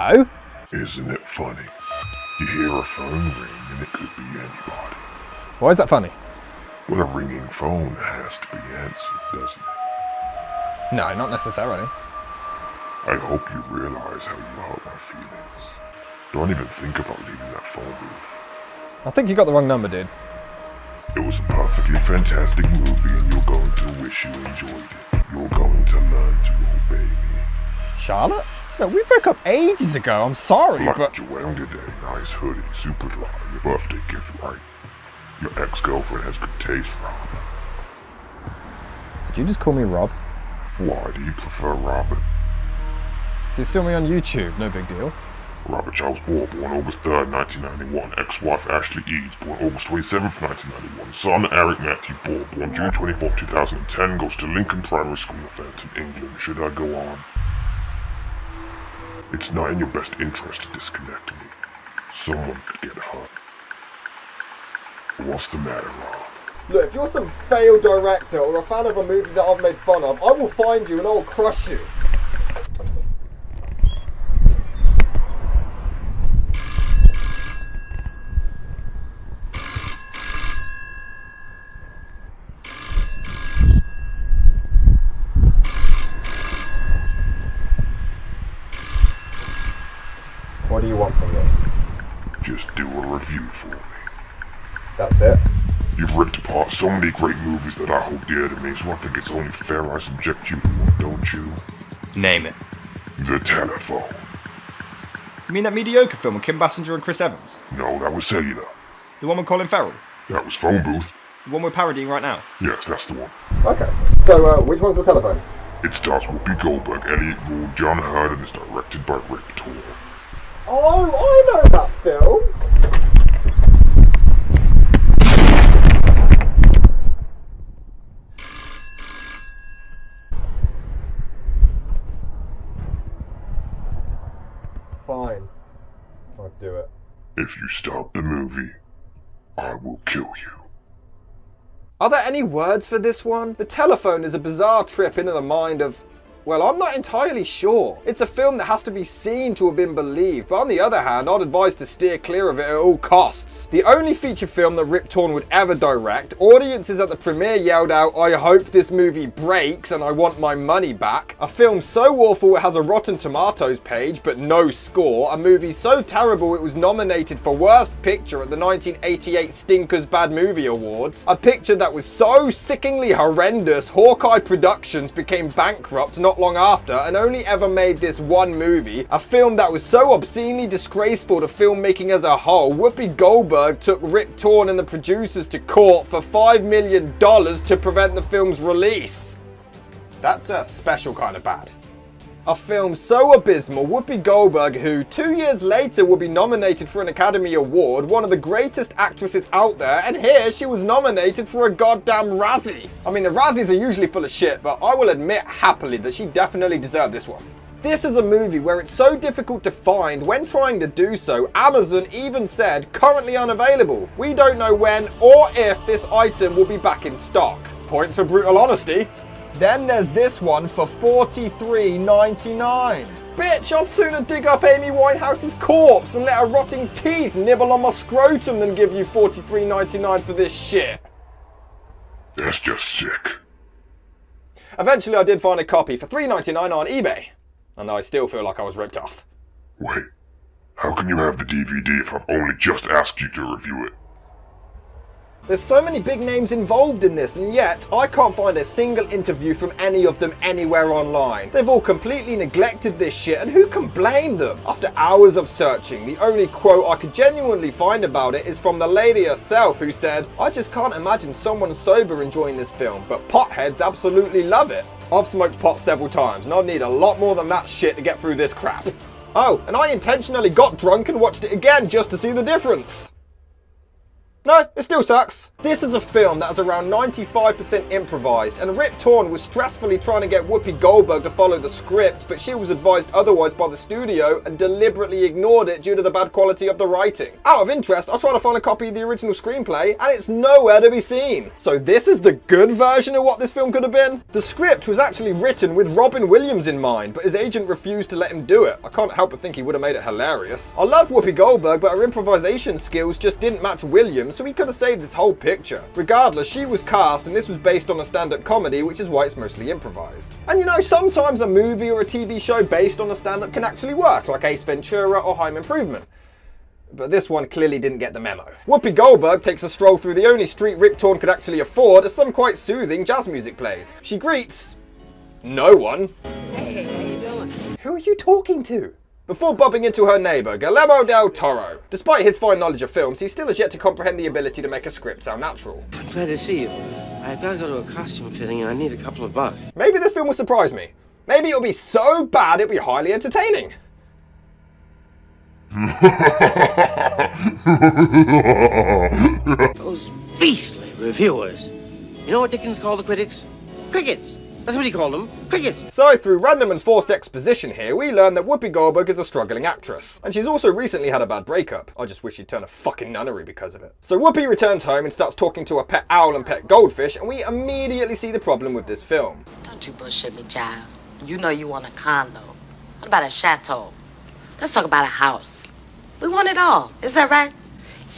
No. Isn't it funny? You hear a phone ring and it could be anybody. Why is that funny? Well, a ringing phone has to be answered, doesn't it? No, not necessarily. I hope you realize how you hurt my feelings. Don't even think about leaving that phone booth. I think you got the wrong number, dude. It was a perfectly fantastic movie and you're going to wish you enjoyed it. You're going to learn to obey me. Charlotte? Look, we broke up ages ago, I'm sorry, Like but... you're wearing today, nice hoodie, super dry, your birthday gift, right? Your ex-girlfriend has good taste, Rob. Did you just call me Rob? Why do you prefer Robert? So you saw me on YouTube, no big deal. Robert Charles Bohr, born August 3rd, 1991. Ex-wife Ashley Eads, born August 27th, 1991. Son Eric Matthew Bohr, born June 24th, 2010. Goes to Lincoln Primary School in Felton, England. Should I go on? It's not in your best interest to disconnect me. Someone could get hurt. What's the matter, Rob? Look, if you're some failed director or a fan of a movie that I've made fun of, I will find you and I'll crush you. What do you want from me? Just do a review for me. That's it? You've ripped apart so many great movies that I hold dear to me, so I think it's only fair I subject you to one, don't you? Name it. The Telephone. You mean that mediocre film with Kim Basinger and Chris Evans? No, that was Cellular. The one with Colin Farrell? That was Phone Booth. The one we're parodying right now? Yes, that's the one. Okay. So, which one's The Telephone? It stars Whoopi Goldberg, Elliot Gould, John Hurt, and is directed by Reupload. Oh, I know that film. Fine. I'll do it. If you stop the movie, I will kill you. Are there any words for this one? The Telephone is a bizarre trip into the mind of... Well, I'm not entirely sure. It's a film that has to be seen to have been believed, but on the other hand, I'd advise to steer clear of it at all costs. The only feature film that Rip Torn would ever direct, audiences at the premiere yelled out, "I hope this movie breaks and I want my money back." A film so awful it has a Rotten Tomatoes page, but no score. A movie so terrible it was nominated for Worst Picture at the 1988 Stinkers Bad Movie Awards. A picture that was so sickeningly horrendous, Hawkeye Productions became bankrupt not long after and only ever made this one movie. A film that was so obscenely disgraceful to filmmaking as a whole, Whoopi Goldberg took Rip Torn and the producers to court for $5 million to prevent the film's release. That's a special kind of bad. A film so abysmal, Whoopi Goldberg, who 2 years later will be nominated for an Academy Award, one of the greatest actresses out there, and here she was nominated for a goddamn Razzie. I mean, the Razzies are usually full of shit, but I will admit happily that she definitely deserved this one. This is a movie where it's so difficult to find. When trying to do so, Amazon even said currently unavailable. We don't know when or if this item will be back in stock. Points for brutal honesty. Then there's this one for $43.99. Bitch, I'd sooner dig up Amy Winehouse's corpse and let her rotting teeth nibble on my scrotum than give you $43.99 for this shit. That's just sick. Eventually I did find a copy for $3.99 on eBay, and I still feel like I was ripped off. Wait, how can you have the DVD if I've only just asked you to review it? There's so many big names involved in this, and yet I can't find a single interview from any of them anywhere online. They've all completely neglected this shit, and who can blame them? After hours of searching, the only quote I could genuinely find about it is from the lady herself, who said, "I just can't imagine someone sober enjoying this film, but potheads absolutely love it. I've smoked pot several times, and I'd need a lot more than that shit to get through this crap. Oh, and I intentionally got drunk and watched it again just to see the difference. No, it still sucks. This is a film that is around 95% improvised, and Rip Torn was stressfully trying to get Whoopi Goldberg to follow the script, but she was advised otherwise by the studio and deliberately ignored it due to the bad quality of the writing. Out of interest, I tried to find a copy of the original screenplay, and it's nowhere to be seen. So this is the good version of what this film could have been? The script was actually written with Robin Williams in mind, but his agent refused to let him do it. I can't help but think he would have made it hilarious. I love Whoopi Goldberg, but her improvisation skills just didn't match Williams, so he could have saved this whole picture. Regardless, she was cast, and this was based on a stand-up comedy, which is why it's mostly improvised. And you know, sometimes a movie or a TV show based on a stand-up can actually work, like Ace Ventura or Home Improvement. But this one clearly didn't get the memo. Whoopi Goldberg takes a stroll through the only street Rip Torn could actually afford as some quite soothing jazz music plays. She greets no one. Hey, how you doing? Who are you talking to? Before bumping into her neighbour, Guillermo del Toro. Despite his fine knowledge of films, he still has yet to comprehend the ability to make a script sound natural. Glad to see you. I've got to go to a costume fitting and I need a couple of bucks. Maybe this film will surprise me. Maybe it'll be so bad it'll be highly entertaining. Those beastly reviewers. You know what Dickens called the critics? Crickets. That's what he called them. Crickets. So through random and forced exposition here, we learn that Whoopi Goldberg is a struggling actress. And she's also recently had a bad breakup. I just wish she'd turn a fucking nunnery because of it. So Whoopi returns home and starts talking to a pet owl and pet goldfish, and we immediately see the problem with this film. Don't you bullshit me, child. You know you want a condo. What about a chateau? Let's talk about a house. We want it all. Is that right?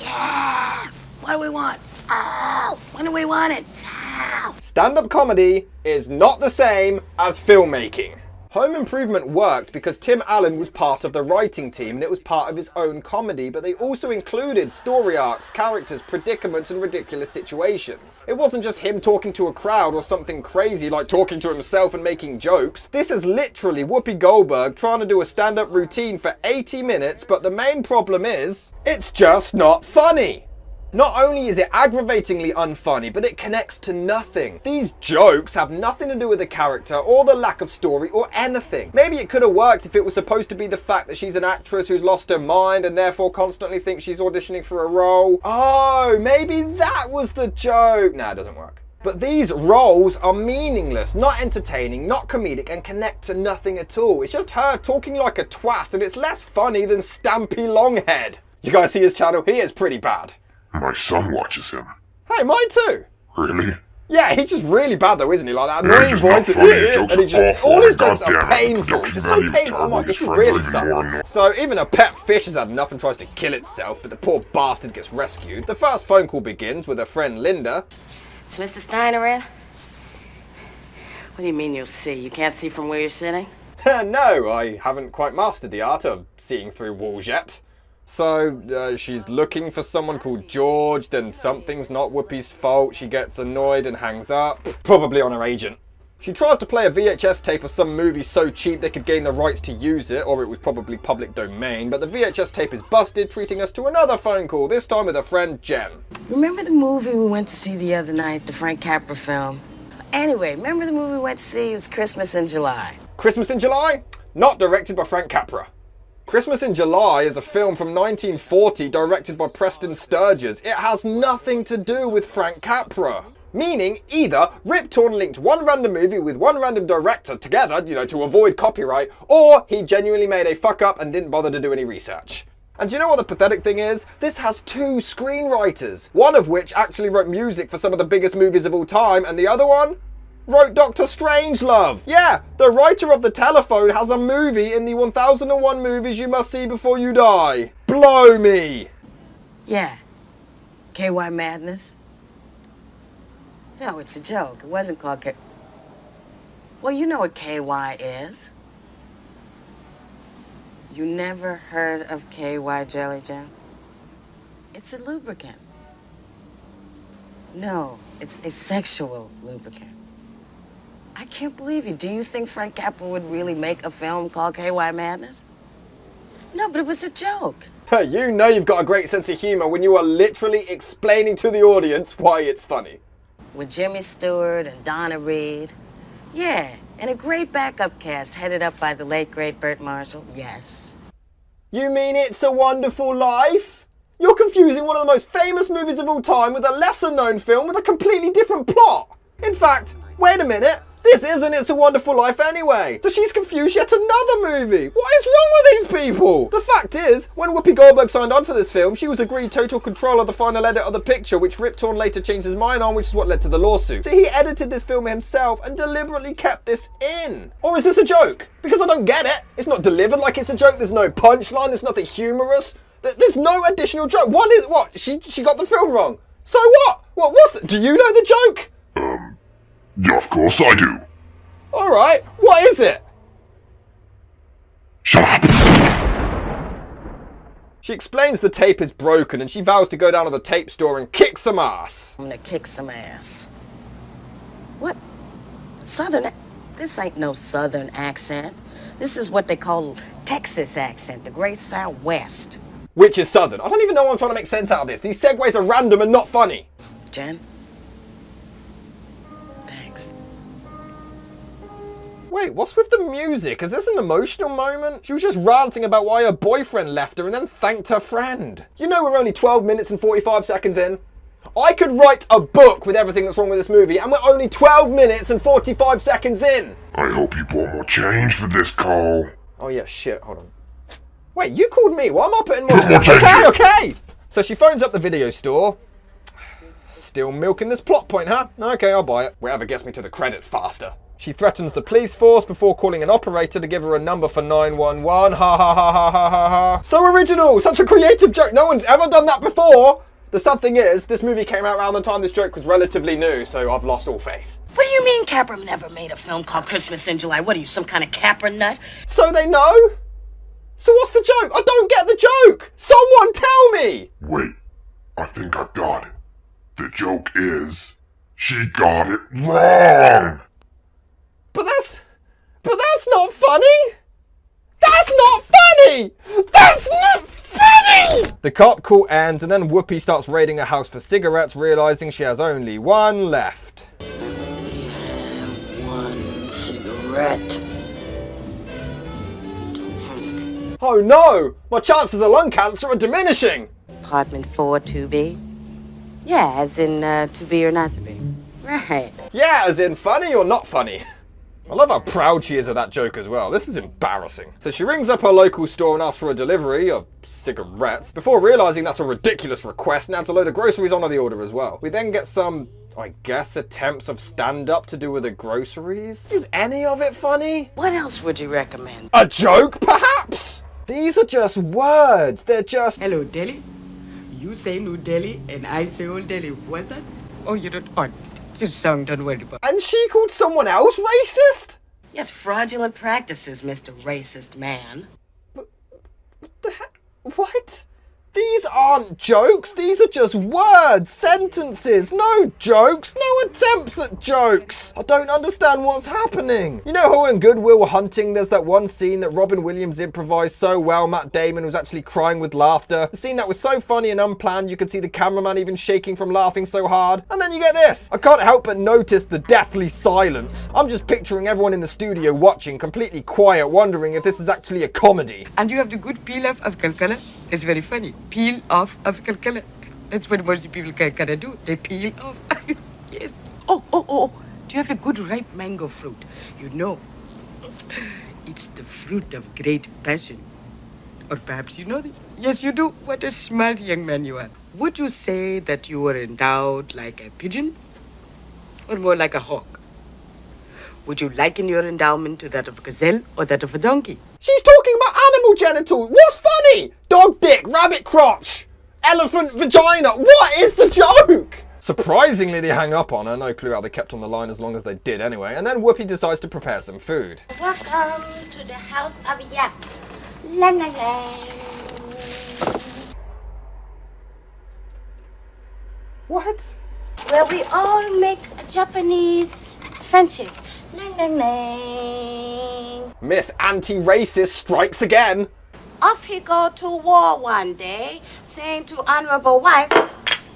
Yeah. What do we want? Oh, when do we want it? Now. Stand-up comedy is not the same as filmmaking. Home Improvement worked because Tim Allen was part of the writing team and it was part of his own comedy, but they also included story arcs, characters, predicaments and ridiculous situations. It wasn't just him talking to a crowd or something crazy like talking to himself and making jokes. This is literally Whoopi Goldberg trying to do a stand-up routine for 80 minutes, but the main problem is, it's just not funny. Not only is it aggravatingly unfunny, but it connects to nothing. These jokes have nothing to do with the character or the lack of story or anything. Maybe it could have worked if it was supposed to be the fact that she's an actress who's lost her mind and therefore constantly thinks she's auditioning for a role. Oh, maybe that was the joke. Nah, it doesn't work. But these roles are meaningless, not entertaining, not comedic, and connect to nothing at all. It's just her talking like a twat, and it's less funny than Stampy Longhead. You guys see his channel? He is pretty bad. My son watches him. Hey, mine too. Really? Yeah, he's just really bad though, isn't he? Like that Yeah, annoying he's not voice. funny, his jokes And he are just, awful, all his and jokes are goddamn it, painful. production Just so value is painful. I'm terrible, like, his this friends really are even more sucks. annoying. So even a pet fish has had enough and tries to kill itself, but the poor bastard gets rescued. The first phone call begins with her friend Linda. Is Mr. Steiner in? What do you mean you'll see? You can't see from where you're sitting? No, I haven't quite mastered the art of seeing through walls yet. So, she's looking for someone called George, then something's not Whoopi's fault, she gets annoyed and hangs up. Probably on her agent. She tries to play a VHS tape of some movie so cheap they could gain the rights to use it, or it was probably public domain, but the VHS tape is busted, treating us to another phone call, this time with her friend Jen. Remember the movie we went to see the other night, the Frank Capra film? Anyway, remember the movie we went to see? It was Christmas in July. Christmas in July? Not directed by Frank Capra. Christmas in July is a film from 1940 directed by Preston Sturges. It has nothing to do with Frank Capra. Meaning, either Rip Torn linked one random movie with one random director together, to avoid copyright, or he genuinely made a fuck up and didn't bother to do any research. And do you know what the pathetic thing is? This has two screenwriters, one of which actually wrote music for some of the biggest movies of all time, and the other one wrote Dr. Strangelove. Yeah, the writer of The Telephone has a movie in the 1001 movies you must see before you die. Blow me. Yeah. KY Madness. No, it's a joke. It wasn't called K... Well, you know what KY is. You never heard of KY Jelly Jam? It's a lubricant. No, it's a sexual lubricant. I can't believe you. Do you think Frank Capra would really make a film called KY Madness? No, but it was a joke. You know you've got a great sense of humor when you are literally explaining to the audience why it's funny. With Jimmy Stewart and Donna Reed. Yeah, and a great backup cast headed up by the late, great Burt Marshall. Yes. You mean It's a Wonderful Life? You're confusing one of the most famous movies of all time with a lesser known film with a completely different plot. In fact, wait a minute, this isn't It's a Wonderful Life anyway. So she's confused yet another movie. What is wrong with these people? The fact is, when Whoopi Goldberg signed on for this film, she was agreed total control of the final edit of the picture, which Rip Torn later changed his mind on, which is what led to the lawsuit. So he edited this film himself and deliberately kept this in. Or is this a joke? Because I don't get it. It's not delivered like it's a joke. There's no punchline. There's nothing humorous. There's no additional joke. What? She got the film wrong. So what? What was the... Do you know the joke? Yeah, of course I do. Alright, what is it? Shut up! She explains the tape is broken and she vows to go down to the tape store and kick some ass. I'm gonna kick some ass. What? Southern? This ain't no Southern accent. This is what they call Texas accent, the Great Southwest. Which is Southern. I don't even know why I'm trying to make sense out of this. These segues are random and not funny. Jen? Thanks. Wait, what's with the music? Is this an emotional moment? She was just ranting about why her boyfriend left her and then thanked her friend. You know we're only 12 minutes and 45 seconds in. I could write a book with everything that's wrong with this movie and we're only 12 minutes and 45 seconds in. I hope you bought more change for this, Carl. Oh yeah, shit, hold on. Wait, you called me. Why am I putting more... More Okay. So she phones up the video store. Still milking this plot point, huh? Okay, I'll buy it. Whatever gets me to the credits faster. She threatens the police force before calling an operator to give her a number for 911. Ha ha ha ha ha ha ha. So original, such a creative joke. No one's ever done that before. The sad thing is, this movie came out around the time this joke was relatively new, so I've lost all faith. What do you mean Capra never made a film called Christmas in July? What are you, some kind of Capra nut? So they know? So what's the joke? I don't get the joke. Someone tell me. Wait, I think I've got it. The joke is, she got it wrong. But that's not funny. That's not funny. That's not funny. The cop call ends and then Whoopi starts raiding a house for cigarettes, realizing she has only one left. We have one cigarette. Oh no! My chances of lung cancer are diminishing! Apartment 4 2B? Yeah, as in to be or not to be. Right. Yeah, as in funny or not funny. I love how proud she is of that joke as well. This is embarrassing. So she rings up her local store and asks for a delivery of cigarettes, before realizing that's a ridiculous request and adds a load of groceries onto the order as well. We then get some, I guess, attempts of stand-up to do with the groceries. Is any of it funny? What else would you recommend? A joke, perhaps? These are just words. They're just... Hello, Delhi. You say New Delhi and I say Old Delhi. What's that? Oh, you don't... Oh, it's a song, don't worry about it. And she called someone else racist? Yes, fraudulent practices, Mr. Racist Man. What? These aren't jokes. These are just words, sentences. No jokes, no attempts at jokes. I don't understand what's happening. You know how in Good Will Hunting there's that one scene that Robin Williams improvised so well Matt Damon was actually crying with laughter? The scene that was so funny and unplanned you could see the cameraman even shaking from laughing so hard. And then you get this. I can't help but notice the deathly silence. I'm just picturing everyone in the studio watching, completely quiet, wondering if this is actually a comedy. And you have the good peel off of Calcutta. It's very funny. Peel off of Calcutta. That's what most people Calcutta do. They peel off. Yes. Oh. Do you have a good ripe mango fruit? You know, it's the fruit of great passion. Or perhaps you know this. Yes, you do. What a smart young man you are. Would you say that you were endowed like a pigeon? Or more like a hawk? Would you liken your endowment to that of a gazelle or that of a donkey? She's talking about animal genitals. What's funny? Dog dick, rabbit crotch, elephant vagina. What is the joke? Surprisingly, they hang up on her. No clue how they kept on the line as long as they did anyway. And then Whoopi decides to prepare some food. Welcome to the house of Yap. Lang lang lang. What? Where we all make Japanese friendships. Lang lang lang. Miss Anti-Racist strikes again. Off he go to war one day, saying to honorable wife,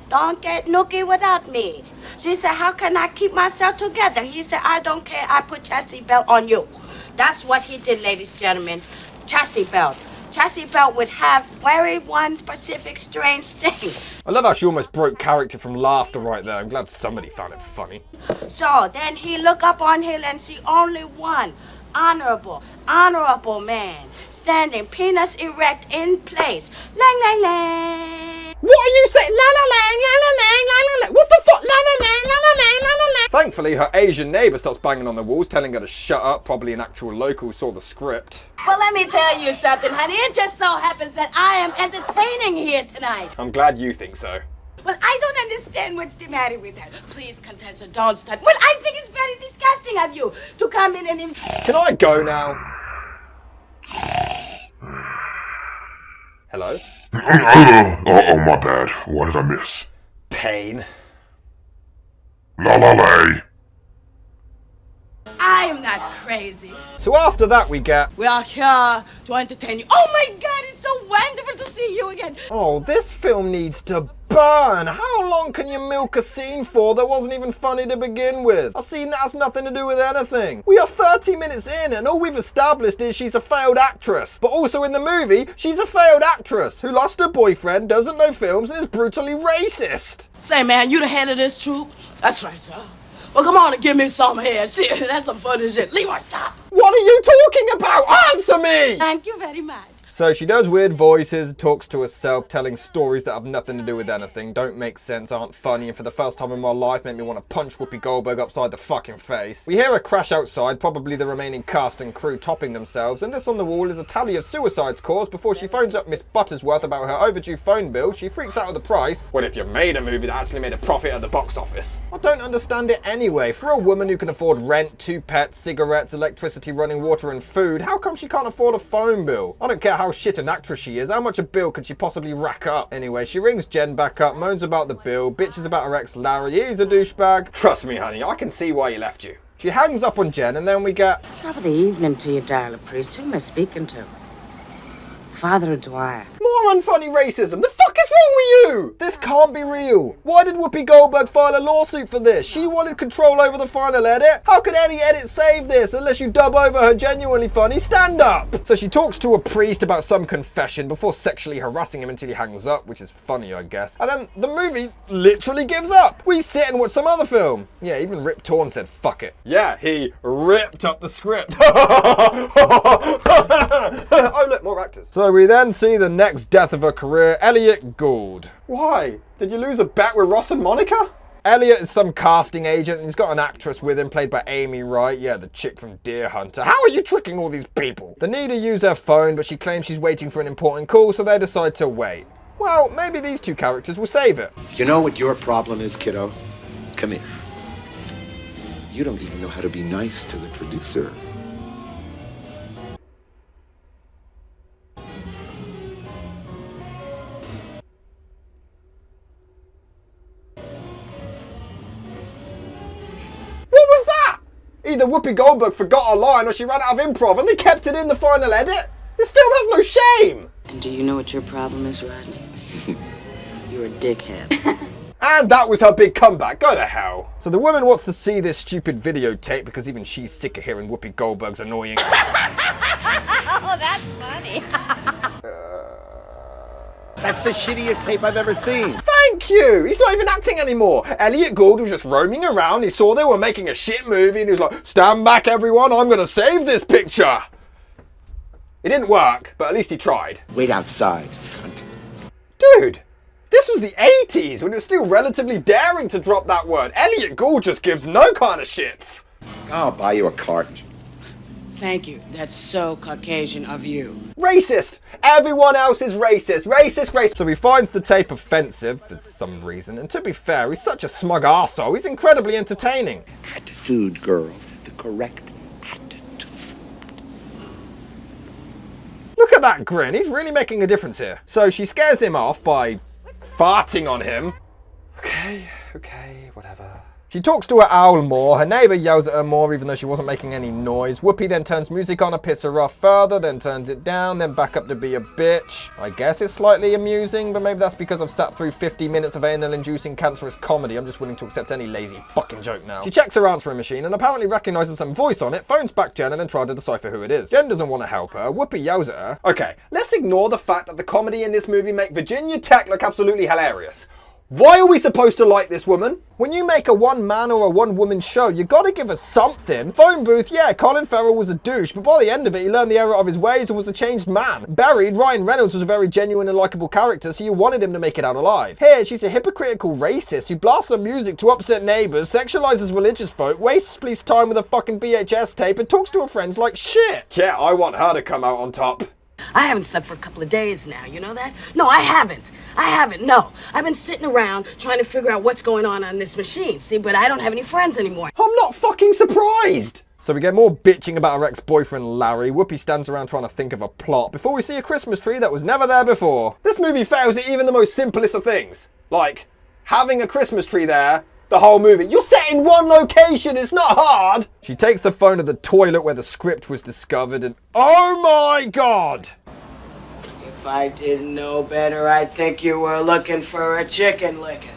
"Don't get nookie without me." She said, "How can I keep myself together?" He said, "I don't care. I put chassis belt on you." That's what he did, ladies and gentlemen. Chassis belt. Chelsea Bell would have very one specific strange thing. I love how she almost broke character from laughter right there. I'm glad somebody found it funny. So then he look up on hill and see only one honorable man standing penis erect in place. Lang lang lang. What are you saying? La la lang, la la lang, la la lang. What the fuck? La la lang, la la lang, la la lang. Thankfully, her Asian neighbour starts banging on the walls, telling her to shut up. Probably an actual local who saw the script. Well, let me tell you something, honey. It just so happens that I am entertaining here tonight. I'm glad you think so. Well, I don't understand what's the matter with her. Please, contestant, don't start. Well, I think it's very disgusting of you to come in and... Can I go now? Hello? Oh, my bad. What did I miss? Pain. La la lay. I am not crazy. So after that we get... We are here to entertain you. Oh my God, it's so wonderful to see you again. Oh, this film needs to burn. How long can you milk a scene for that wasn't even funny to begin with? A scene that has nothing to do with anything. We are 30 minutes in and all we've established is she's a failed actress. But also in the movie, she's a failed actress who lost her boyfriend, doesn't know films and is brutally racist. Say, man, you the head of this troop? That's right, sir. Well, come on and give me some here. Shit, that's some funny shit. Leroy, stop. What are you talking about? Answer me! Thank you very much. So she does weird voices, talks to herself, telling stories that have nothing to do with anything, don't make sense, aren't funny, and for the first time in my life make me want to punch Whoopi Goldberg upside the fucking face. We hear a crash outside, probably the remaining cast and crew topping themselves, and this on the wall is a tally of suicides caused before she phones up Miss Buttersworth about her overdue phone bill. She freaks out at the price. Well, if you made a movie that actually made a profit at the box office. I don't understand it anyway. For a woman who can afford rent, 2 pets, cigarettes, electricity, running water and food, how come she can't afford a phone bill? I don't care how shit an actress she is, how much a bill could she possibly rack up? Anyway, she rings Jen back up, moans about the bill, bitches about her ex Larry, he's a douchebag. Trust me, honey, I can see why he left you. She hangs up on Jen and then we get... Top of the evening to you, darling priest. Who am I speaking to? Father Dwyer. More unfunny racism. The fuck is wrong with you? This can't be real. Why did Whoopi Goldberg file a lawsuit for this? She wanted control over the final edit. How could any edit save this unless you dub over her genuinely funny stand-up? So she talks to a priest about some confession before sexually harassing him until he hangs up, which is funny, I guess. And then the movie literally gives up. We sit and watch some other film. Yeah, even Rip Torn said fuck it. Yeah, he ripped up the script. Oh look, more actors. So we then see the next death of her career, Elliot Gould. Why? Did you lose a bet with Ross and Monica? Elliot is some casting agent and he's got an actress with him played by Amy Wright. Yeah, the chick from Deer Hunter. How are you tricking all these people? They need to use her phone, but she claims she's waiting for an important call, so they decide to wait. Well, maybe these two characters will save it. You know what your problem is, kiddo? Come here. You don't even know how to be nice to the producer. Either Whoopi Goldberg forgot a line or she ran out of improv and they kept it in the final edit. This film has no shame. And do you know what your problem is, Rodney? You're a dickhead. And that was her big comeback. Go to hell. So the woman wants to see this stupid videotape because even she's sick of hearing Whoopi Goldberg's annoying. Oh, that's funny. That's the shittiest tape I've ever seen. Thank you! He's not even acting anymore. Elliot Gould was just roaming around. He saw they were making a shit movie and he was like, stand back everyone, I'm gonna save this picture. It didn't work, but at least he tried. Wait outside, cunt. Dude, this was the 80s when it was still relatively daring to drop that word. Elliot Gould just gives no kind of shits. I'll buy you a carton. Thank you. That's so Caucasian of you. Racist! Everyone else is racist. Racist, racist. So he finds the tape offensive for some reason. And to be fair, he's such a smug arsehole. He's incredibly entertaining. Attitude, girl. The correct attitude. Look at that grin. He's really making a difference here. So she scares him off by farting on him. Okay, whatever. She talks to her owl more, her neighbour yells at her more even though she wasn't making any noise. Whoopi then turns music on and pits her off further, then turns it down, then back up to be a bitch. I guess it's slightly amusing, but maybe that's because I've sat through 50 minutes of anal-inducing cancerous comedy. I'm just willing to accept any lazy fucking joke now. She checks her answering machine and apparently recognises some voice on it, phones back Jen and then tries to decipher who it is. Jen doesn't want to help her. Whoopi yells at her. Okay, let's ignore the fact that the comedy in this movie make Virginia Tech look absolutely hilarious. Why are we supposed to like this woman? When you make a one-man or a one-woman show, you gotta give us something. Phone booth, yeah, Colin Farrell was a douche, but by the end of it, he learned the error of his ways and was a changed man. Buried, Ryan Reynolds was a very genuine and likable character, so you wanted him to make it out alive. Here, she's a hypocritical racist who blasts her music to upset neighbours, sexualizes religious folk, wastes police time with a fucking VHS tape, and talks to her friends like shit. Yeah, I want her to come out on top. I haven't slept for a couple of days now, you know that? No, I haven't. No. I've been sitting around trying to figure out what's going on this machine, see, but I don't have any friends anymore. I'm not fucking surprised! So we get more bitching about her ex-boyfriend Larry. Whoopi stands around trying to think of a plot before we see a Christmas tree that was never there before. This movie fails at even the most simplest of things. Like, having a Christmas tree there the whole movie. You're set in one location, it's not hard! She takes the phone to the toilet where the script was discovered and oh my god! If I didn't know better, I'd think you were looking for a chicken licker.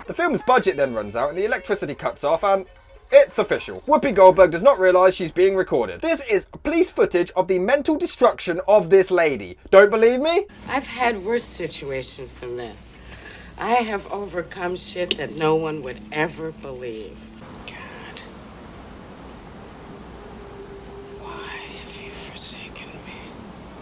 The film's budget then runs out and the electricity cuts off and it's official. Whoopi Goldberg does not realise she's being recorded. This is police footage of the mental destruction of this lady. Don't believe me? I've had worse situations than this. I have overcome shit that no one would ever believe. God. Why have you forsaken me?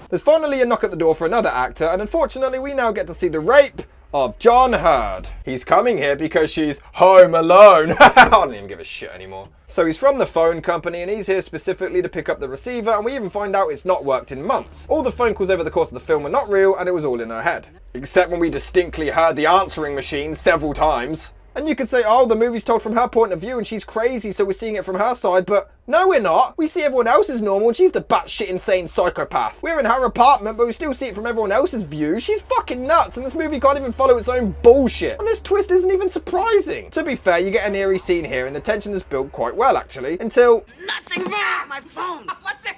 There's finally a knock at the door for another actor and unfortunately we now get to see the rape of John Hurd. He's coming here because she's home alone. I don't even give a shit anymore. So he's from the phone company and he's here specifically to pick up the receiver and we even find out it's not worked in months. All the phone calls over the course of the film were not real and it was all in her head. Except when we distinctly heard the answering machine several times. And you could say, oh, the movie's told from her point of view and she's crazy, so we're seeing it from her side, but no, we're not. We see everyone else is normal and she's the batshit insane psychopath. We're in her apartment, but we still see it from everyone else's view. She's fucking nuts and this movie can't even follow its own bullshit. And this twist isn't even surprising. To be fair, you get an eerie scene here and the tension is built quite well, actually, until... Nothing wrong! My phone! What the...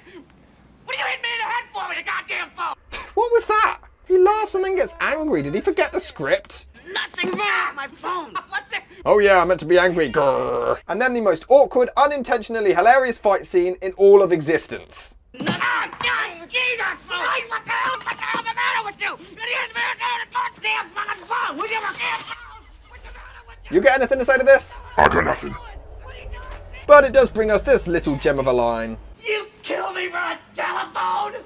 What are you hitting me in the head for with a goddamn phone? What was that? He laughs and then gets angry. Did he forget the script? Nothing wrong! My phone! What the... Oh yeah, I meant to be angry. Grrr. And then the most awkward, unintentionally hilarious fight scene in all of existence. Jesus! What the hell's the matter with you? You didn't the goddamn fucking phone! With your goddamn phone! What's the matter with you? You got anything to say to this? I got nothing. But it does bring us this little gem of a line. You kill me for a telephone?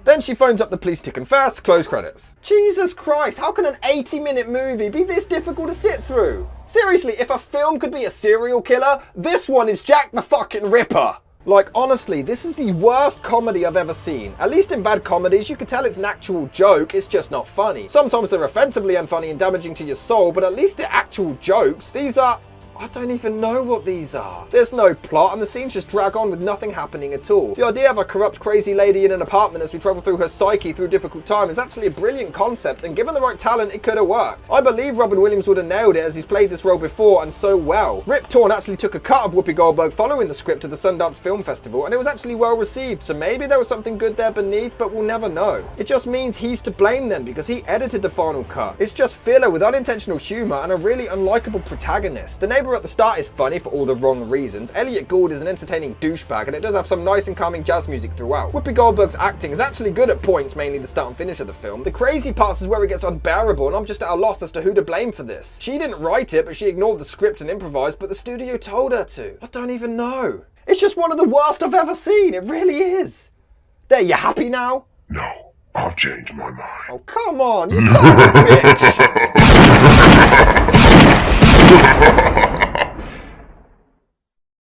Then she phones up the police to confess, close credits. Jesus Christ, how can an 80-minute movie be this difficult to sit through? Seriously, if a film could be a serial killer, this one is Jack the fucking Ripper. Like, honestly, this is the worst comedy I've ever seen. At least in bad comedies, you can tell it's an actual joke, it's just not funny. Sometimes they're offensively unfunny and damaging to your soul, but at least they're actual jokes. These are... I don't even know what these are. There's no plot and the scenes just drag on with nothing happening at all. The idea of a corrupt crazy lady in an apartment as we travel through her psyche through difficult time is actually a brilliant concept and given the right talent it could have worked. I believe Robin Williams would have nailed it as he's played this role before and so well. Rip Torn actually took a cut of Whoopi Goldberg following the script to the Sundance Film Festival and it was actually well received, so maybe there was something good there beneath, but we'll never know. It just means he's to blame then because he edited the final cut. It's just filler with unintentional humour and a really unlikable protagonist. The neighbour at the start is funny for all the wrong reasons. Elliot Gould is an entertaining douchebag and it does have some nice and calming jazz music throughout. Whoopi Goldberg's acting is actually good at points, mainly the start and finish of the film. The crazy parts is where it gets unbearable and I'm just at a loss as to who to blame for this. She didn't write it, but she ignored the script and improvised, but the studio told her to. I don't even know. It's just one of the worst I've ever seen. It really is. There, you happy now? No, I've changed my mind. Oh, come on, you son of a bitch.